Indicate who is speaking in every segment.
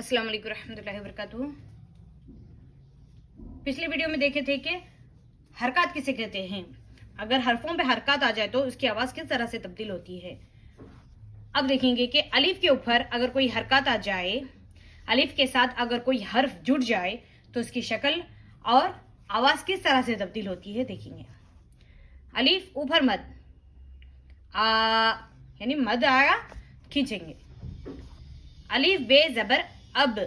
Speaker 1: अस्सलाम वालेकुम रहमतुल्लाहि व बरकातुहू। पिछली वीडियो में देखे थे कि हरकत किसे कहते हैं, अगर हरफों पे हरकत आ जाए तो उसकी आवाज़ किस तरह से तब्दील होती है। अब देखेंगे कि अलिफ के ऊपर अगर कोई हरकत आ जाए, अलिफ के साथ अगर कोई हर्फ जुड़ जाए तो उसकी शक्ल और आवाज़ किस तरह से तब्दील होती है। देखेंगे अलिफ ऊपर मद आ, यानी मद आया खींचेंगे। अलिफ बे ज़बर अब,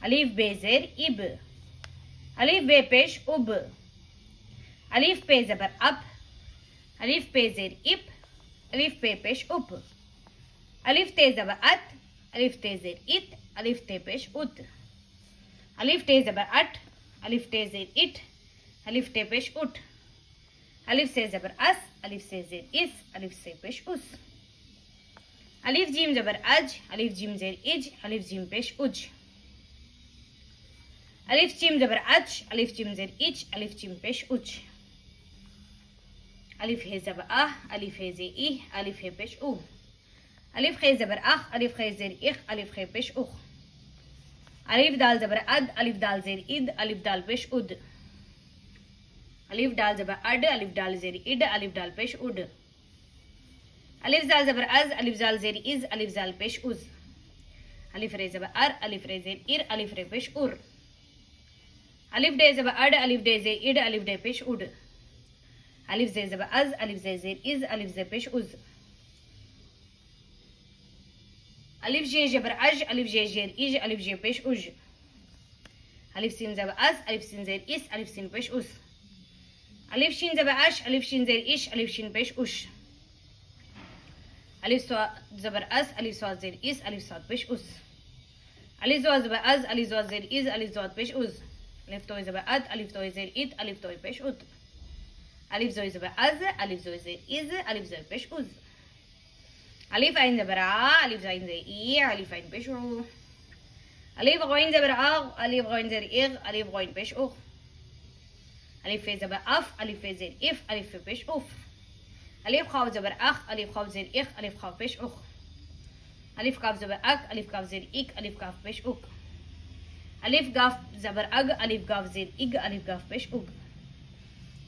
Speaker 1: अलिफ बे ज़ेर इब, अलिफ बे पेश उब, अलिफ पे ज़बर अप, अलिफ पे ज़ेर इप, अलिफ पे पेश उप, अलिफ ते ज़बर अत, अलिफ ते ज़ेर इत, अलिफ ते पेश उत, अलिफ ते ज़बर अट, अलिफ ते ज़ेर इट, अलिफ ते पेश उठ, अलिफ से ज़बर अस, अलिफ से ज़ेर इस, अलिफ से पेश उस, अलिफ जीम ज़बर अज, अलिफ जीम ज़ेर इज, अलिफ जीम पेश उज, अलिफ जीम ज़बर अच, अलिफ जीम ज़ेर इच, अलिफ जीम पेश उच, अलिफ हे ज़बर आह, अलिफ हे ज़े इह, अलिफ हे पेश उह, अलिफ खे ज़बर अख, अलिफ खे ज़ेर इख, अलिफ खे पेश उख, अलिफ दाल ज़बर अद, अलिफ दाल ज़ेर इद, अलिफ दाल पेश उद, अलिफ दाल ज़बर अड, अलिफ दाल ज़ेर इड, अलिफ दाल पेश उड, अलिफ जाल ज़बर अज, अलिफ जाल ज़ेर इज, अलिफ जाल पेश उज, अलिफ रे ज़बर अर, अलिफ रे ज़ेर इर, अलिफ रे पेश उर, अलिफ डे ज़बर अड, अलिफ डे ज़ेर इड, अलिफ डे पेश उड, अलिफ जे ज़बर अज, अलिफ जे ज़ेर इज, अलिफ जे पेश उज, अलिफ जे ज़बर अज, अलिफ जे ज़ेर इज, अलिफ जे पेश उज, अलिफ सीन ज़बर अज, अलिफ सीन ज़ेर इस, अलिफ सीन पेश उस, अलिफ शीन ज़बर अश, अलिफ शीन ज़ेर इश, अलिफ शीन पेश उश, अलिफ स्वाद ज़बर अस, अलिफ स्वाद ज़ेर इस, अलिफ स्वाद पेश उस, अलिफ ज़वा ज़बर अज, अलिफ ज़वा ज़ेर इज, अलिफ ज़वा पेश उज, अलिफ तोय ज़बर अद, अलिफ तोय ज़ेर इत, अलिफ तोय पेश उत, अलिफ ज़ोय ज़बर अज, अलिफ ज़ोय ज़ेर इज, अलिफ ज़ोय पेश उज, अलिफ आइन ज़बर आ, अलिफ आइन ज़ेर ई, अलिफ आइन पेश उ, अलिफ गॉइन ज़बर आग, अलिफ गॉइन ज़ेर इग, अलिफ गॉइन पेश उख, अलिफ फे ज़बर अफ, अलिफ फे ज़ेर इफ, अलिफ फे पेश उफ, अलिफ खाव ज़बर अख, अलिफ खाव ज़ेर इख, अलिफ खाव पेश उख, अलिफ काफ ज़बर अक, अलिफ काफ ज़ेर इक, अलिफ काफ पेश उक, अलिफ गाफ ज़बर अग, अलिफ गाफ ज़ेर इग, अलिफ गाफ पेश उग,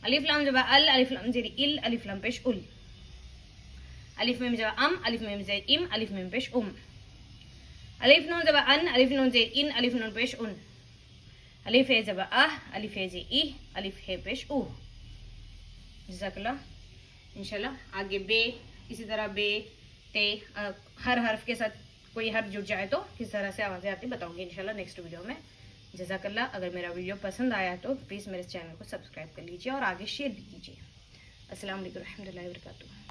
Speaker 1: अलिफ लाम ज़बर अल, अलिफ लाम ज़ेर इल, अलिफ लाम पेश उल, अलिफ मीम ज़बर अम, अलिफ मीम ज़ेर इम, अलिफ मीम पेश उम, अलिफ नून ज़बर अन, अलिफ नून ज़ेर इन, अलिफ नून पेश उन, अलिफ हे ज़बर आह, अलिफ हे ज़े इह, अलिफ हे पेश उह। जज़ाकल्लाह। इंशाल्लाह आगे बे, इसी तरह बे ते हर हर्फ के साथ कोई हर्फ जुड़ जाए तो किस तरह से आवाज़ें आती बताऊंगी इंशाल्लाह नेक्स्ट वीडियो में। जज़ाकल्लाह। अगर मेरा वीडियो पसंद आया तो प्लीज़ मेरे चैनल को सब्सक्राइब कर लीजिए और आगे शेयर भी कीजिए। अस्सलाम वालेकुम रहमतुल्लाहि व बरकातुहू।